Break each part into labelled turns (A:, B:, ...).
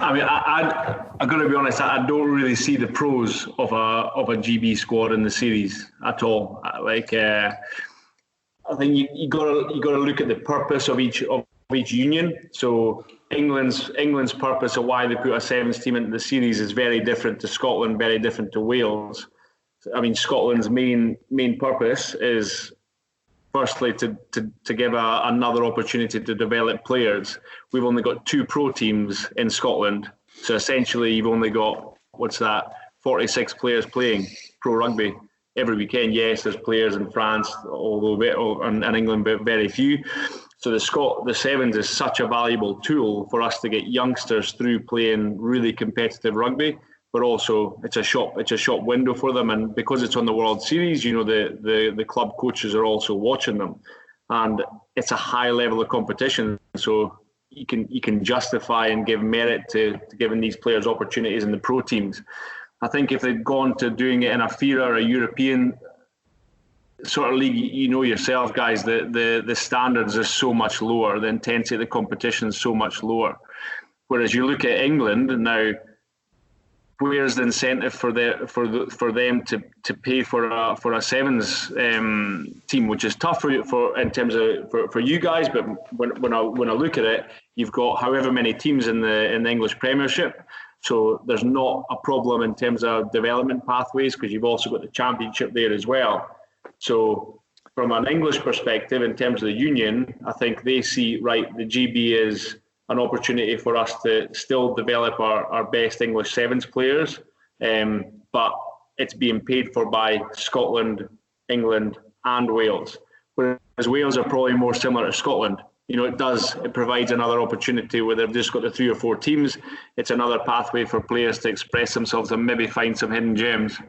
A: I mean, I'm going to be honest. I don't really see the pros of a GB squad in the series at all. I think you got to look at the purpose of each union. So England's purpose of why they put a sevens team into the series is very different to Scotland, very different to Wales. I mean, Scotland's main purpose is firstly to give another opportunity to develop players. We've only got 2 pro teams in Scotland, so essentially you've only got 46 players playing pro rugby every weekend. Yes, there's players in France, and England, but very few. So the sevens is such a valuable tool for us to get youngsters through playing really competitive rugby, but also it's a shop window for them. And because it's on the World Series, the club coaches are also watching them, and it's a high level of competition. So you can justify and give merit to giving these players opportunities in the pro teams. I think if they'd gone to doing it in a FIRA or a European sort of league, you know yourself, guys, the standards are so much lower, the intensity of the competition is so much lower. Whereas you look at England now, where's the incentive for them to pay for a sevens team, which is tough for in terms of for you guys. But when I look at it, you've got however many teams in the English Premiership. So there's not a problem in terms of development pathways, because you've also got the Championship there as well. So from an English perspective, in terms of the union, I think they see, right, the GB is an opportunity for us to still develop our best English sevens players, but it's being paid for by Scotland, England and Wales. Whereas Wales are probably more similar to Scotland. It provides another opportunity where they've just got the 3 or 4 teams. It's another pathway for players to express themselves and maybe find some hidden gems.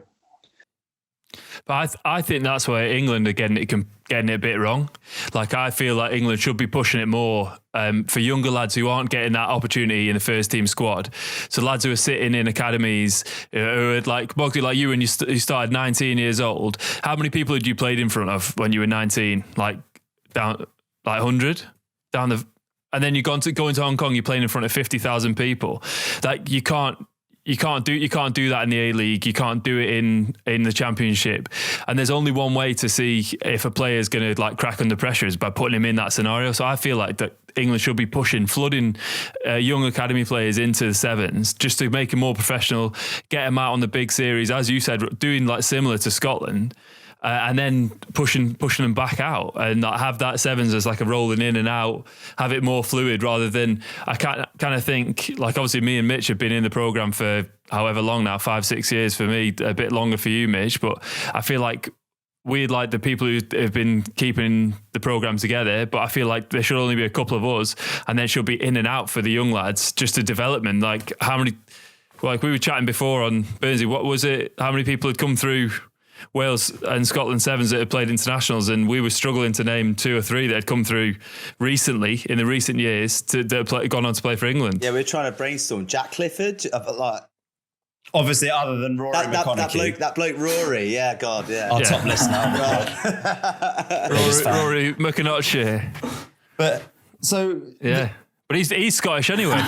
B: But I think that's where England are getting it a bit wrong. Like, I feel like England should be pushing it more for younger lads who aren't getting that opportunity in the first team squad. So lads who are sitting in academies, who are like Bogdy, like you, when you started 19 years old. How many people had you played in front of when you were 19? Like 100 down the, and then you go into Hong Kong, you're playing in front of 50,000 people. Like, you can't do that in the A-League. You can't do it in the Championship. And there's only one way to see if a player is going to crack under pressure, is by putting him in that scenario. So I feel like that England should be flooding young academy players into the sevens, just to make them more professional, get them out on the big series, as you said, doing similar to Scotland. And then pushing them back out, and have that sevens as a rolling in and out, have it more fluid, rather than, I kind of think, obviously me and Mitch have been in the programme for however long now, 5-6 years for me, a bit longer for you, Mitch, but I feel like we're the people who have been keeping the programme together, but I feel like there should only be a couple of us, and then she'll be in and out for the young lads, just a development. How many, we were chatting before on Burnsy, what was it, how many people had come through Wales and Scotland sevens that had played internationals, and we were struggling to name 2 or 3 that had come through recently in the recent years that had gone on to play for England.
C: Yeah, we're trying to brainstorm. Jack Clifford,
D: obviously, other than Rory McConaughey.
C: That bloke Rory, yeah, God, yeah.
D: Our top listener.
B: Rory McConaughey.
D: But so...
B: Yeah, but he's Scottish anyway.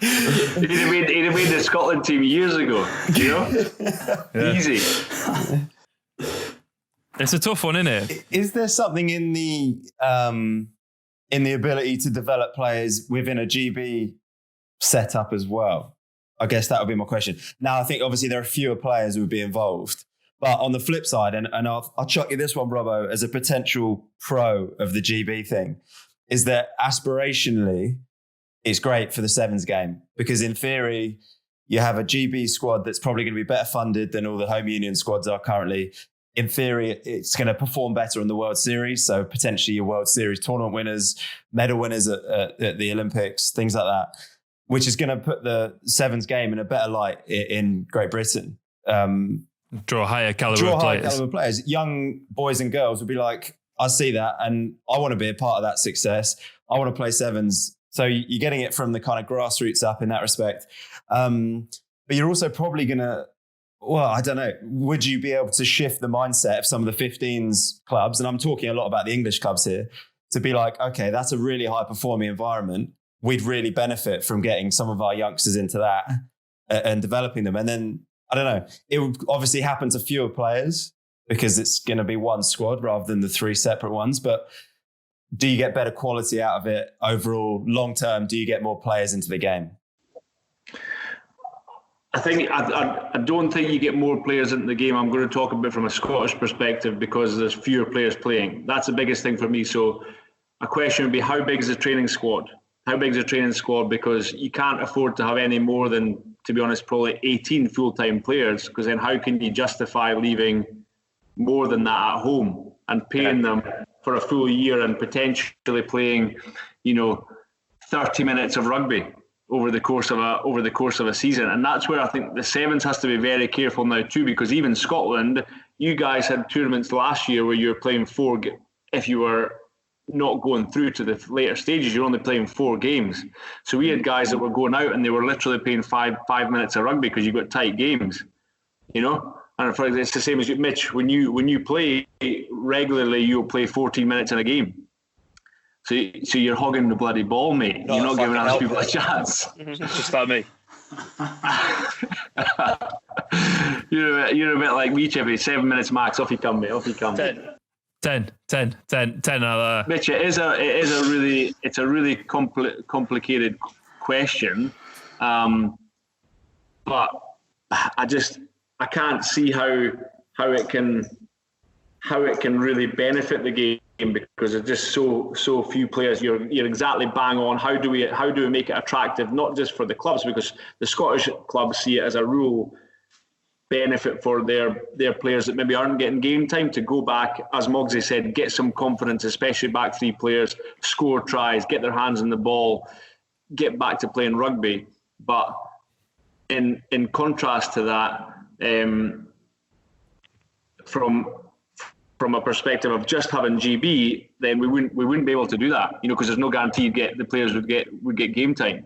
A: He'd have made the Scotland team years ago, Yeah. Easy.
B: It's a tough one, isn't it?
D: Is there something in the ability to develop players within a GB setup as well? I guess that would be my question. Now, I think obviously there are fewer players who would be involved, but on the flip side, and I'll chuck you this one, Robbo, as a potential pro of the GB thing, is that aspirationally, it's great for the sevens game, because in theory, you have a GB squad that's probably going to be better funded than all the home union squads are currently. In theory, it's going to perform better in the World Series. So potentially your World Series tournament winners, medal winners at the Olympics, things like that, which is going to put the sevens game in a better light in Great Britain.
B: Draw a higher caliber of players.
D: Young boys and girls will be like, I see that and I want to be a part of that success. I want to play sevens. So you're getting it from the kind of grassroots up in that respect. But you're also probably going to, I don't know, would you be able to shift the mindset of some of the 15s clubs, and I'm talking a lot about the English clubs here, to be like, okay, that's a really high performing environment. we'd really benefit from getting some of our youngsters into that and developing them. And then, I don't know, it would obviously happen to fewer players because it's going to be one squad rather than the 3 separate ones. But do you get better quality out of it overall? Long term, do you get more players into the game?
A: I don't think you get more players into the game. I'm going to talk a bit from a Scottish perspective because there's fewer players playing. That's the biggest thing for me. So a question would be, how big is the training squad? How big is the training squad? Because you can't afford to have any more than, to be honest, probably 18 full-time players, because then how can you justify leaving more than that at home and paying them for a full year and potentially playing, 30 minutes of rugby over the course of a season? And that's where I think the Sevens has to be very careful now too, because even Scotland, you guys had tournaments last year where you were playing if you were not going through to the later stages, you're only playing 4 games. So we had guys that were going out and they were literally playing five minutes of rugby because you've got tight games, And for example, it's the same as you, Mitch. When you play regularly, you'll play 14 minutes in a game. So you're hogging the bloody ball, mate. You're not giving other people a chance.
E: Just like me.
A: You're a bit like me, Chippy. 7 minutes max. Off you come, mate. Off you come.
B: 10
A: Mitch, it's a really complicated question, but I can't see how it can really benefit the game, because there's just so few players. You're exactly bang on. How do we make it attractive, not just for the clubs, because the Scottish clubs see it as a real benefit for their players that maybe aren't getting game time to go back, as Mogsy said, get some confidence, especially back 3 players, score tries, get their hands on the ball, get back to playing rugby. But in contrast to that, from a perspective of just having GB, then we wouldn't be able to do that, because there's no guarantee the players would get game time.